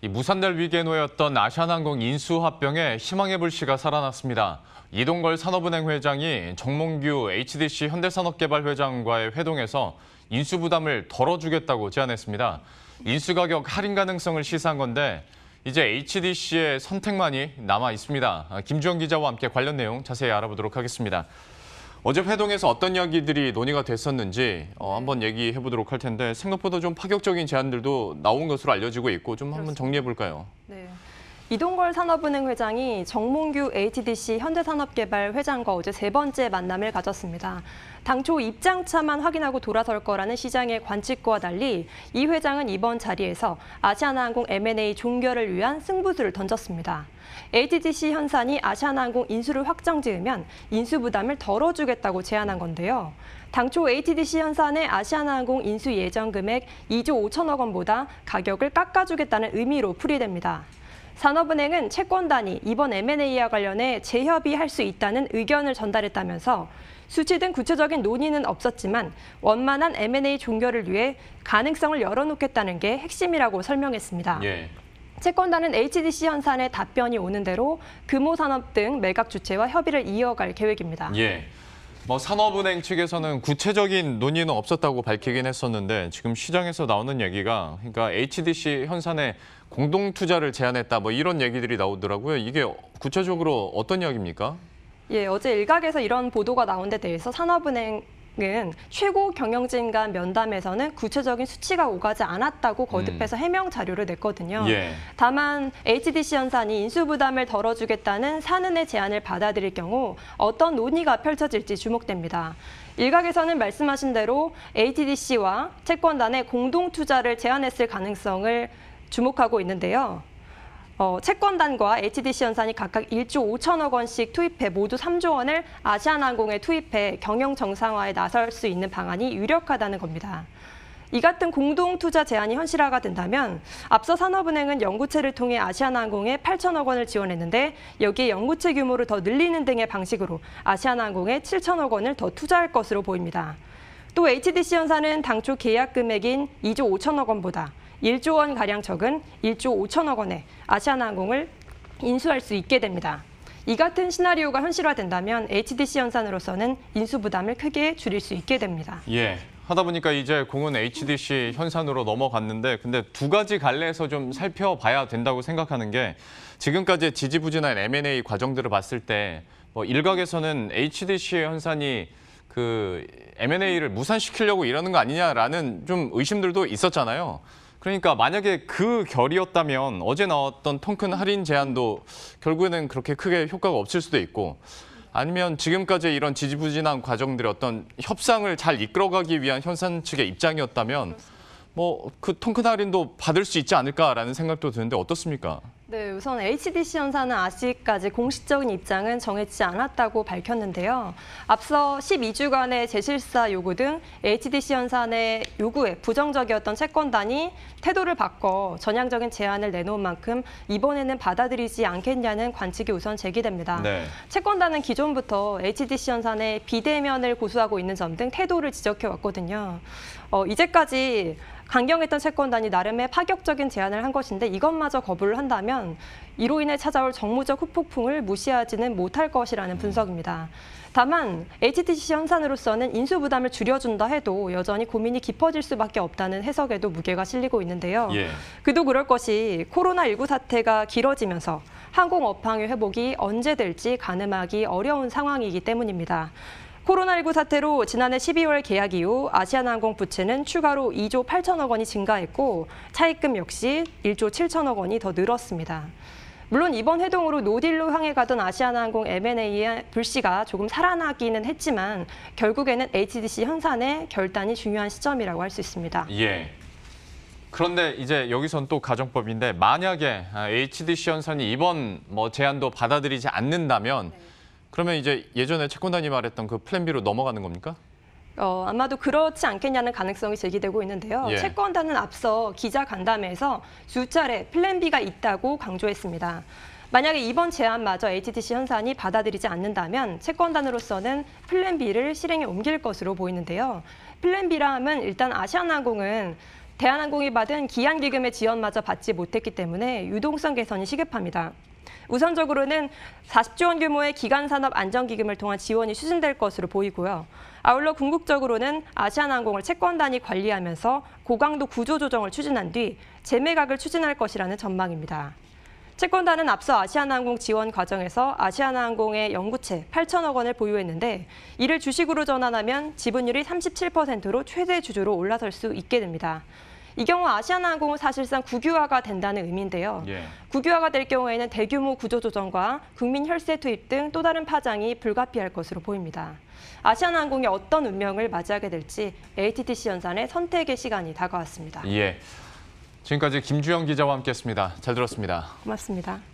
이 무산될 위기에 놓였던 아시아나항공 인수합병에 희망의 불씨가 살아났습니다. 이동걸 산업은행 회장이 정몽규 HDC 현대산업개발 회장과의 회동에서 인수 부담을 덜어주겠다고 제안했습니다. 인수 가격 할인 가능성을 시사한 건데 이제 HDC의 선택만이 남아 있습니다. 김주영 기자와 함께 관련 내용 자세히 알아보도록 하겠습니다. 어제 회동에서 어떤 이야기들이 논의가 됐었는지 한번 얘기해 보도록 할 텐데 생각보다 좀 파격적인 제안들도 나온 것으로 알려지고 있고 좀 한번 정리해 볼까요? 네. 이동걸 산업은행 회장이 정몽규 HDC 현대산업개발 회장과 어제 세 번째 만남을 가졌습니다. 당초 입장차만 확인하고 돌아설 거라는 시장의 관측과 달리 이 회장은 이번 자리에서 아시아나항공 M&A 종결을 위한 승부수를 던졌습니다. HDC 현산이 아시아나항공 인수를 확정지으면 인수 부담을 덜어주겠다고 제안한 건데요. 당초 HDC 현산의 아시아나항공 인수 예정 금액 2조 5천억 원보다 가격을 깎아주겠다는 의미로 풀이됩니다. 산업은행은 채권단이 이번 M&A와 관련해 재협의할 수 있다는 의견을 전달했다면서 수치 등 구체적인 논의는 없었지만 원만한 M&A 종결을 위해 가능성을 열어놓겠다는 게 핵심이라고 설명했습니다. 예. 채권단은 HDC 현산의 답변이 오는 대로 금호산업 등 매각 주체와 협의를 이어갈 계획입니다. 예. 산업은행 측에서는 구체적인 논의는 없었다고 밝히긴 했었는데 지금 시장에서 나오는 얘기가 그러니까 HDC 현산에 공동 투자를 제안했다 이런 얘기들이 나오더라고요. 이게 구체적으로 어떤 이야기입니까? 예, 어제 일각에서 이런 보도가 나온 데 대해서 산업은행은 최고 경영진 간 면담에서는 구체적인 수치가 오가지 않았다고 거듭해서 해명 자료를 냈거든요. 예. 다만 HDC 현산이 인수 부담을 덜어주겠다는 산은의 제안을 받아들일 경우 어떤 논의가 펼쳐질지 주목됩니다. 일각에서는 말씀하신 대로 HDC와 채권단의 공동 투자를 제안했을 가능성을 주목하고 있는데요. 채권단과 HDC 현산이 각각 1조 5천억 원씩 투입해 모두 3조 원을 아시아나항공에 투입해 경영 정상화에 나설 수 있는 방안이 유력하다는 겁니다. 이 같은 공동 투자 제안이 현실화가 된다면 앞서 산업은행은 연구체를 통해 아시아나항공에 8천억 원을 지원했는데 여기에 연구체 규모를 더 늘리는 등의 방식으로 아시아나항공에 7천억 원을 더 투자할 것으로 보입니다. 또 HDC 현산은 당초 계약 금액인 2조 5천억 원보다 1조 원가량 적은 1조 5천억 원에 아시아나항공을 인수할 수 있게 됩니다. 이 같은 시나리오가 현실화된다면 HDC 현산으로서는 인수 부담을 크게 줄일 수 있게 됩니다. 예. 하다 보니까 이제 공은 HDC 현산으로 넘어갔는데 근데 두 가지 갈래에서 좀 살펴봐야 된다고 생각하는 게 지금까지 지지부진한 M&A 과정들을 봤을 때 일각에서는 HDC 현산이 그 M&A를 무산시키려고 이러는 거 아니냐라는 좀 의심들도 있었잖아요. 그러니까 만약에 그 결이었다면 어제 나왔던 통큰 할인 제안도 결국에는 그렇게 크게 효과가 없을 수도 있고 아니면 지금까지 이런 지지부진한 과정들의 어떤 협상을 잘 이끌어가기 위한 현산 측의 입장이었다면 그 통큰 할인도 받을 수 있지 않을까라는 생각도 드는데 어떻습니까? 네, 우선 HDC 현산은 아직까지 공식적인 입장은 정해지지 않았다고 밝혔는데요. 앞서 12주간의 재실사 요구 등 HDC 현산의 요구에 부정적이었던 채권단이 태도를 바꿔 전향적인 제안을 내놓은 만큼 이번에는 받아들이지 않겠냐는 관측이 우선 제기됩니다. 네. 채권단은 기존부터 HDC 현산의 비대면을 고수하고 있는 점 등 태도를 지적해왔거든요. 이제까지 강경했던 채권단이 나름의 파격적인 제안을 한 것인데 이것마저 거부를 한다면 이로 인해 찾아올 정무적 후폭풍을 무시하지는 못할 것이라는 분석입니다. 다만 HDC 현산으로서는 인수 부담을 줄여준다 해도 여전히 고민이 깊어질 수밖에 없다는 해석에도 무게가 실리고 있는데요. 예. 그도 그럴 것이 코로나19 사태가 길어지면서 항공업황의 회복이 언제 될지 가늠하기 어려운 상황이기 때문입니다. 코로나19 사태로 지난해 12월 계약 이후 아시아나항공 부채는 추가로 2조 8천억 원이 증가했고 차입금 역시 1조 7천억 원이 더 늘었습니다. 물론 이번 회동으로 노딜로 향해 가던 아시아나항공 M&A의 불씨가 조금 살아나기는 했지만 결국에는 HDC 현산의 결단이 중요한 시점이라고 할 수 있습니다. 예. 그런데 이제 여기선 또 가정법인데 만약에 HDC 현산이 이번 제안도 받아들이지 않는다면 그러면 이제 예전에 채권단이 말했던 그 플랜 B로 넘어가는 겁니까? 아마도 그렇지 않겠냐는 가능성이 제기되고 있는데요. 예. 채권단은 앞서 기자 간담회에서 수차례 플랜 B가 있다고 강조했습니다. 만약에 이번 제안마저 HDC 현산이 받아들이지 않는다면 채권단으로서는 플랜 B를 실행에 옮길 것으로 보이는데요. 플랜 B라 함은 일단 아시아나항공은 대한항공이 받은 기한기금의 지원마저 받지 못했기 때문에 유동성 개선이 시급합니다. 우선적으로는 40조 원 규모의 기간산업 안정기금을 통한 지원이 추진될 것으로 보이고요. 아울러 궁극적으로는 아시아나항공을 채권 단위 관리하면서 고강도 구조 조정을 추진한 뒤 재매각을 추진할 것이라는 전망입니다. 채권단은 앞서 아시아나항공 지원 과정에서 아시아나항공의 영구채 8천억 원을 보유했는데 이를 주식으로 전환하면 지분율이 37%로 최대 주주로 올라설 수 있게 됩니다. 이 경우 아시아나항공은 사실상 국유화가 된다는 의미인데요. 국유화가 될 경우에는 대규모 구조조정과 국민 혈세 투입 등 또 다른 파장이 불가피할 것으로 보입니다. 아시아나항공이 어떤 운명을 맞이하게 될지 ATTC 연산의 선택의 시간이 다가왔습니다. 예. 지금까지 김주영 기자와 함께했습니다. 잘 들었습니다. 고맙습니다.